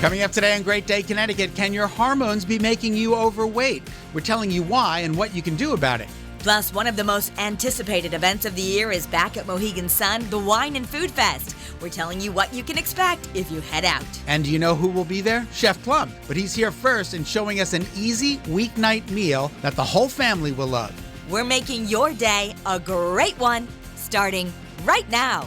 Coming up today on Great Day Connecticut, can your hormones be making you overweight? We're telling you why and what you can do about it. Plus, one of the most anticipated events of the year is back at Mohegan Sun, the Wine and Food Fest. We're telling you what you can expect if you head out. And do you know who will be there? Chef Plum. But he's here first and showing us an easy weeknight meal that the whole family will love. We're making your day a great one, starting right now.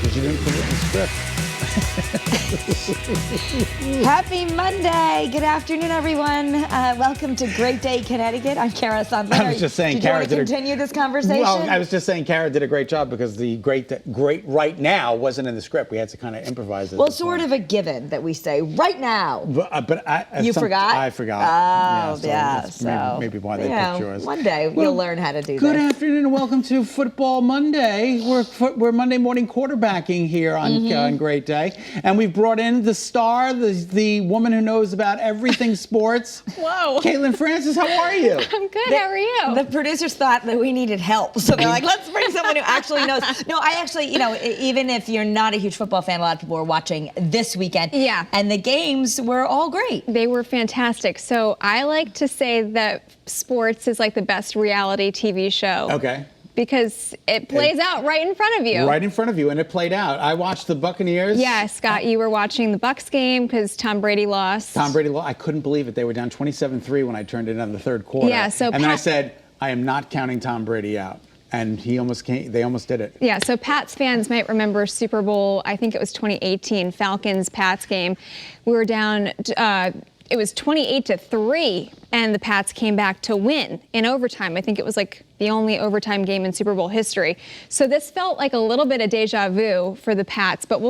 Because you didn't put it in the script. Happy Monday. Good afternoon, everyone. Welcome to Great Day Connecticut. I'm Kara Sandler. I was just saying, Did Kara you want to continue this conversation? Well, I was just saying Kara did a great job because the great right now wasn't in the script. We had to kind of improvise it. Well, sort of a given that we say right now. But forgot? I forgot. So maybe why they picked yours. One day you'll learn how to do that. Good afternoon and welcome to Football Monday. We're Monday morning quarterbacking here on Great Day, and we've brought in the star, the woman who knows about everything sports. Whoa. Caitlin Francis, how are you? I'm good. How are you? The producers thought that we needed help, so they're like, let's bring someone who actually knows. No, I actually, even if you're not a huge football fan, a lot of people were watching this weekend. Yeah. And the games were all great. They were fantastic. So I like to say that sports is like the best reality TV show. Okay. Because it plays out right in front of you. Right in front of you, and it played out. I watched the Buccaneers. Yeah, Scott, you were watching the Bucs game because Tom Brady lost. Tom Brady lost. I couldn't believe it. They were down 27-3 when I turned it on the third quarter. Yeah, so and then I said, I am not counting Tom Brady out. And they almost did it. Yeah, so Pats fans might remember Super Bowl, I think it was 2018, Falcons-Pats game. We were down, it was 28-3, and the Pats came back to win in overtime. I think it was like the only overtime game in Super Bowl history. So this felt like a little bit of deja vu for the Pats, but the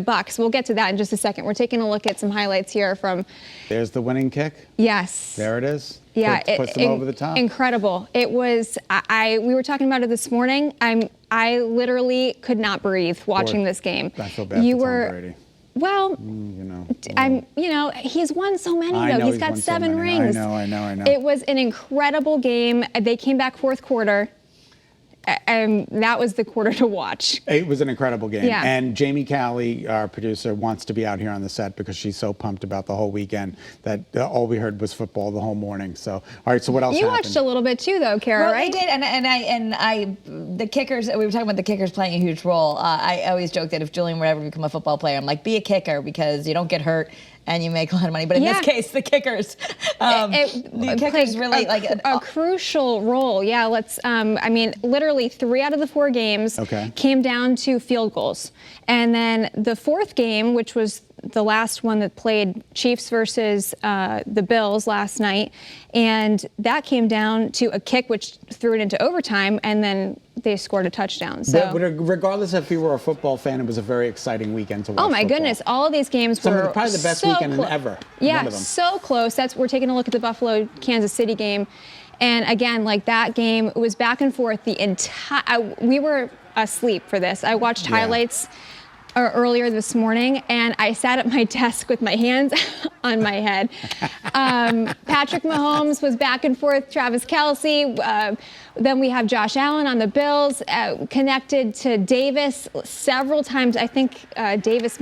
Bucs. We'll get to that in just a second. We're taking a look at some highlights here from. There's the winning kick. Yes. There it is. Yeah, puts them over the top. Incredible. It was. We were talking about it this morning. I literally could not breathe watching this game. I feel bad for Tom Brady. Well, he's won so many, though. He's got 7 rings. I know. It was an incredible game. They came back fourth quarter, and that was the quarter to watch. It was an incredible game. Yeah. And Jamie Callie, our producer, wants to be out here on the set because she's so pumped about the whole weekend that all we heard was football the whole morning. So, all right, so what else happened? You watched a little bit too, though, Kara, Well, right? I did, and I, the kickers, we were talking about the kickers playing a huge role. I always joke that if Julian would ever become a football player, I'm like, be a kicker because you don't get hurt and you make a lot of money. But in this case, the kickers, the kickers really a crucial role. Yeah, literally 3 out of the 4 games came down to field goals. And then the 4th game, which was the last one that played, Chiefs versus the Bills last night, and that came down to a kick which threw it into overtime, and then they scored a touchdown. So, but regardless if you were a football fan, it was a very exciting weekend to watch. Oh my football. Goodness! All of these games were probably the best weekend ever. Yeah, one of them. So close. We're taking a look at the Buffalo-Kansas City game, and again, like that game, it was back and forth the entire. We were asleep for this. I watched highlights earlier this morning, and I sat at my desk with my hands on my head. Patrick Mahomes was back and forth, Travis Kelce. Then we have Josh Allen on the Bills, connected to Davis several times. I think Davis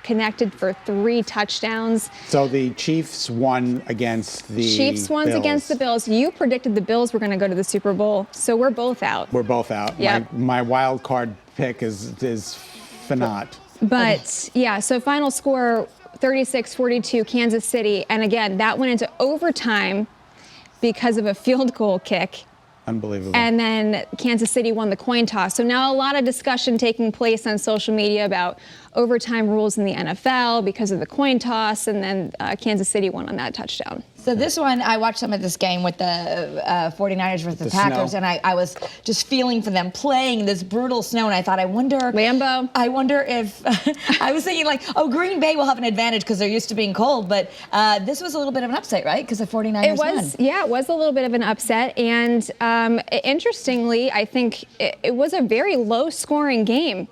connected for 3 touchdowns. So the Chiefs won against the Bills. You predicted the Bills were going to go to the Super Bowl, so we're both out. We're both out. Yep. My wild card pick is Fanat. But yeah, so final score 36-42 Kansas City, and again that went into overtime because of a field goal kick. Unbelievable. And then Kansas City won the coin toss. So now a lot of discussion taking place on social media about overtime rules in the NFL because of the coin toss, and then Kansas City won on that touchdown. So this one, I watched some of this game with the 49ers versus the Packers, snow. and I was just feeling for them playing this brutal snow, and I thought, I wonder if, I was thinking Green Bay will have an advantage because they're used to being cold, but this was a little bit of an upset, right? Because the 49ers won. Yeah, it was a little bit of an upset, and interestingly, I think it was a very low-scoring game.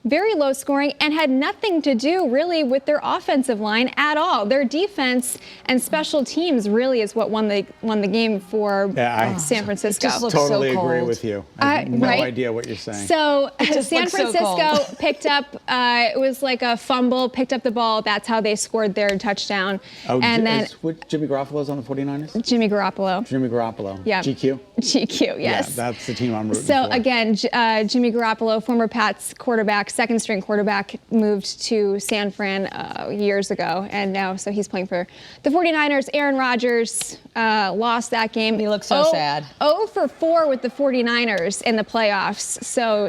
very low scoring, and had nothing to do really with their offensive line at all. Their defense and special teams really is what won the game for San Francisco. It just looks Totally so agree cold. with you. I have no right? idea what you're saying. So just San looks so Francisco cold. picked up, it was like a fumble, picked up the ball. That's how they scored their touchdown. And then Jimmy Garoppolo's on the 49ers? Jimmy Garoppolo. Jimmy Garoppolo. Yeah. GQ? GQ, yes. Yeah, that's the team I'm rooting So for. again, Jimmy Garoppolo, former Pats quarterback, second string quarterback, moved to San Fran years ago, and now so he's playing for the 49ers. Aaron Rodgers lost that game. He looks so sad. 0 for 4 with the 49ers in the playoffs, so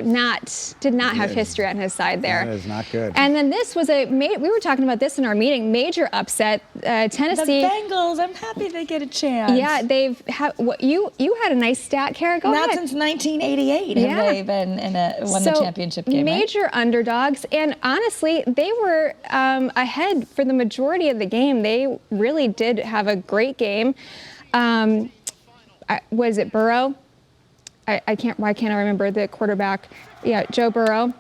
did not have history on his side there. That is not good. And then this was we were talking about this in our meeting, major upset. Tennessee. The Bengals, I'm happy they get a chance. Yeah, they've had you had a nice stat, Kara. Go Not ahead. since 1988 Yeah. have they been won the championship game. Major underdogs, and honestly, they were ahead for the majority of the game. They really did have a great game. Was it Burrow? Why can't I remember the quarterback? Yeah, Joe Burrow.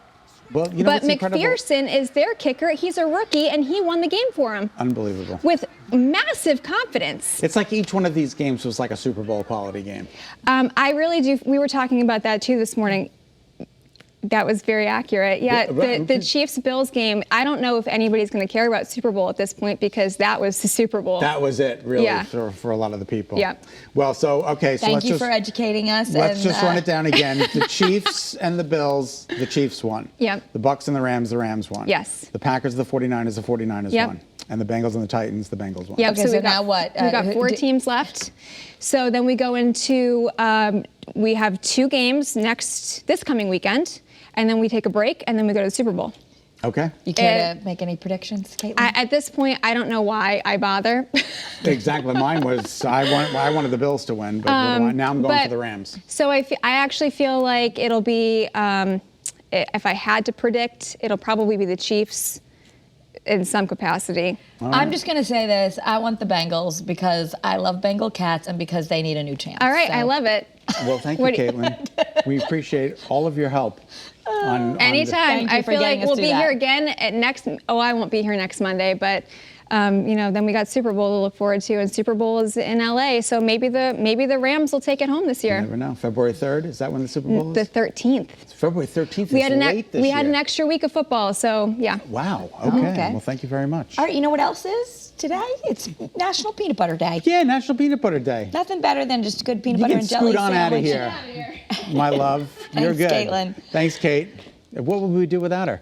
Well, you know But what's incredible? McPherson is their kicker. He's a rookie, and he won the game for him Unbelievable. with massive confidence. It's like each one of these games was like a Super Bowl quality game. I really do. We were talking about that too this morning. That was very accurate. Yeah, the Chiefs-Bills game, I don't know if anybody's going to care about Super Bowl at this point because that was the Super Bowl. That was it, really, Yeah. for a lot of the people. Yeah. Well, so, okay, so Thank you for educating us. Let's just run it down again. The Chiefs and the Bills, the Chiefs won. Yep. The Bucks and the Rams won. Yes. The Packers, the 49ers, the 49ers Yep. won. And the Bengals and the Titans, the Bengals won. Yep. Okay, so now what? We got 4 teams left. So then we go into, we have 2 games this coming weekend, and then we take a break, and then we go to the Super Bowl. Okay. You care to make any predictions, Caitlin? At this point, I don't know why I bother. Exactly. Mine was, I wanted the Bills to win, but now I'm going for the Rams. So I actually feel like it'll be, if I had to predict, it'll probably be the Chiefs in some capacity. I'm just going to say this. I want the Bengals because I love Bengal cats and because they need a new chance. All right, So- I love it. Well, thank you, Caitlin. We appreciate all of your help. Anytime. Thank you I for feel getting like us we'll through be that. here again at next. Oh, I won't be here next Monday, but then we got Super Bowl to look forward to, and Super Bowl is in LA. So maybe the Rams will take it home this You year. never know. February 3rd, is that when the Super Bowl The is? 13th. February 13th We is had late this we had year. an extra week of football, so yeah. Wow. Okay. Okay. Well, thank you very much. All right, you know what else is today? It's National Peanut Butter Day. Yeah, National Peanut Butter Day. Nothing better than just good peanut You butter can and jelly scoot on out of sandwich. here, my love. You're Thanks, good. Caitlin. Thanks, Kate. What would we do without her?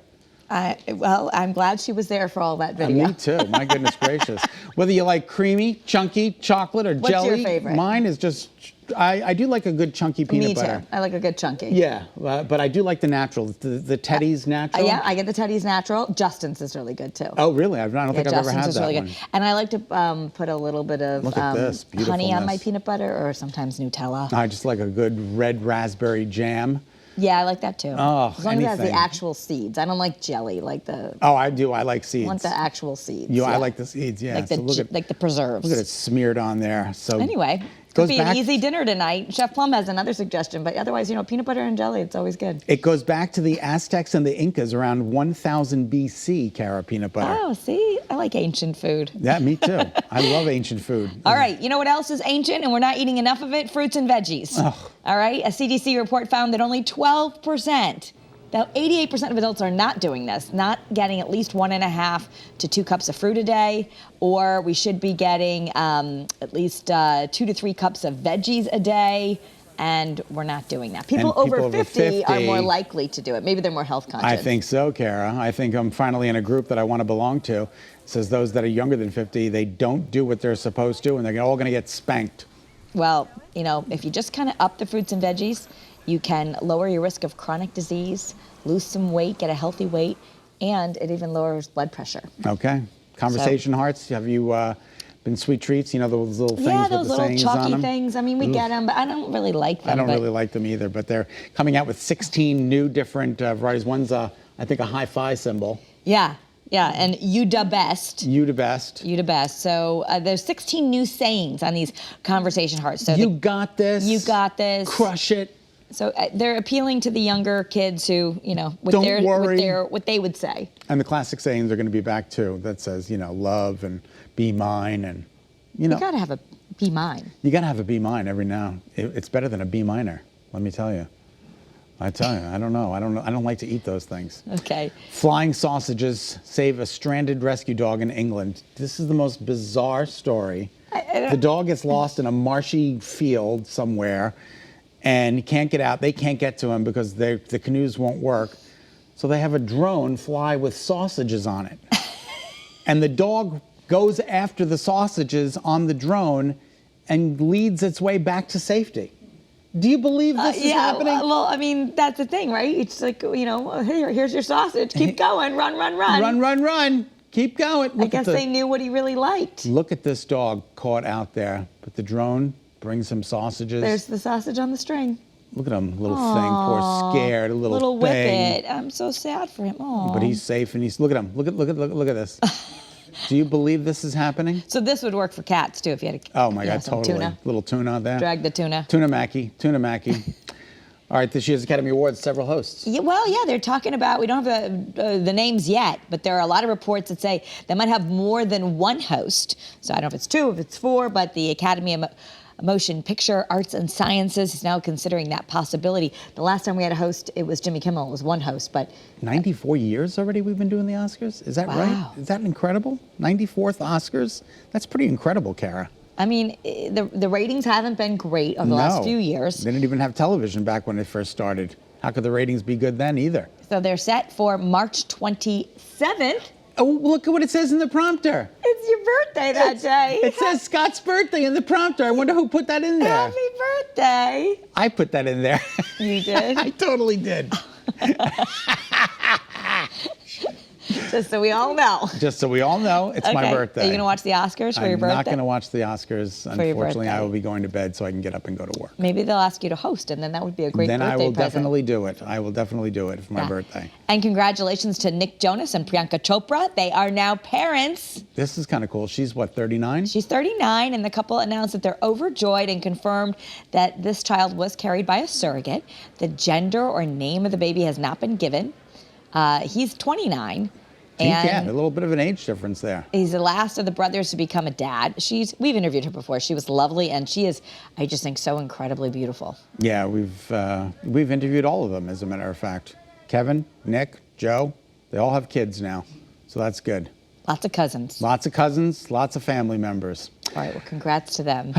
Well, I'm glad she was there for all that video. Me too. My goodness gracious. Whether you like creamy, chunky, chocolate, or What's jelly. your favorite? Mine is just, I do like a good chunky peanut Me butter. too. I like a good chunky. Yeah, but I do like the natural, the Teddy's natural. Yeah, I get the Teddy's natural. Justin's is really good too. Oh, really? I don't think I've ever Justin's had is that really one. good. And I like to put a little bit of Look at this honey on my beautifulness. peanut butter or sometimes Nutella. I just like a good red raspberry jam. Yeah, I like that too. Oh, as long as it has the anything. actual seeds. I don't like jelly, like the. Oh, I do. I like seeds. I want the actual seeds. I like the seeds. Yeah. Like So look at the preserves. look at it smeared on there. So Anyway, could goes be back- an easy dinner tonight. Chef Plum has another suggestion, but otherwise, peanut butter and jelly, it's always good. It goes back to the Aztecs and the Incas around 1000 BC, Kara, peanut butter. Oh, see, I like ancient food. Yeah, me too. I love ancient food. All right, you know what else is ancient and we're not eating enough of it? Fruits and veggies. All right, a CDC report found that only 12%, now 88% of adults are not doing this, not getting at least 1.5 to 2 cups of fruit a day, or we should be getting at least 2 to 3 cups of veggies a day. And we're not doing that. People over 50 are more likely to do it. Maybe they're more health conscious. I think so, Kara. I think I'm finally in a group that I want to belong to. It says those that are younger than 50, they don't do what they're supposed to, and they're all going to get spanked. Well, if you just kind of up the fruits and veggies, you can lower your risk of chronic disease, lose some weight, get a healthy weight, and it even lowers blood pressure. Okay. Conversation hearts. Have you been sweet treats? Those little things Yeah, with those the little sayings on chalky them? things. I mean, we get them, but I don't really like them. I don't but really like them either, but they're coming out with 16 new different varieties. One's, I think, a high-fi symbol. Yeah, and you da best. You the best. You the best. So there's 16 new sayings on these conversation hearts. So You got this. You got this. Crush it. So they're appealing to the younger kids who, with Don't worry. what they would say. And the classic sayings are going to be back too. That says, love and be mine, and You gotta have a be mine. You got to have a be mine every now. It's better than a B minor. Let me tell you. I don't know. I don't like to eat those things. Okay. Flying sausages save a stranded rescue dog in England. This is the most bizarre story. The dog gets lost in a marshy field somewhere, and he can't get out. They can't get to him because the canoes won't work. So they have a drone fly with sausages on it. And the dog goes after the sausages on the drone and leads its way back to safety. Do you believe this is happening? Well, I mean, that's the thing, right? It's like, here's your sausage. Keep going. Run, run, run. Run, run, run. Keep going. I guess they knew what he really liked. Look at this dog caught out there. But the drone brings him sausages. There's the sausage on the string. Look at him, little thing, poor scared, little whippet. I'm so sad for him. Aww. But he's safe, and look at him. Look at this. Do you believe this is happening? So this would work for cats too, if you had Oh my God, some totally. Tuna. Little tuna there. Drag the tuna. Tuna Mackie. All right, this year's Academy Awards, several hosts. Yeah, they're talking about, we don't have the names yet, but there are a lot of reports that say they might have more than one host. So I don't know if it's 2, if it's 4, but the Academy of Motion Picture Arts and Sciences is now considering that possibility. The last time we had a host, it was Jimmy Kimmel. It was one host, but 94 years already we've been doing the Oscars? Is that right? Is that incredible? 94th Oscars? That's pretty incredible, Kara. I mean, the ratings haven't been great over the last few years. They didn't even have television back when it first started. How could the ratings be good then either? So they're set for March 27th. Oh, look at what it says in the prompter. It's your birthday that day. It says Scott's birthday in the prompter. I wonder who put that in there. Happy birthday. I put that in there. You did? I totally did. Just so we all know. Just so we all know, it's my birthday. Are you going to watch the Oscars for your birthday? I'm not going to watch the Oscars. Unfortunately, I will be going to bed so I can get up and go to work. Maybe they'll ask you to host, and then that would be a great birthday present. Then I will definitely do it. I will definitely do it for my birthday. And congratulations to Nick Jonas and Priyanka Chopra. They are now parents. This is kind of cool. She's what, 39? She's 39, and the couple announced that they're overjoyed and confirmed that this child was carried by a surrogate. The gender or name of the baby has not been given. He's 29. Yeah, a little bit of an age difference there. He's the last of the brothers to become a dad. We've interviewed her before. She was lovely, and she is, I just think, so incredibly beautiful. Yeah, we've interviewed all of them, as a matter of fact. Kevin, Nick, Joe, they all have kids now, so that's good. Lots of cousins. Lots of cousins, lots of family members. All right, well, congrats to them.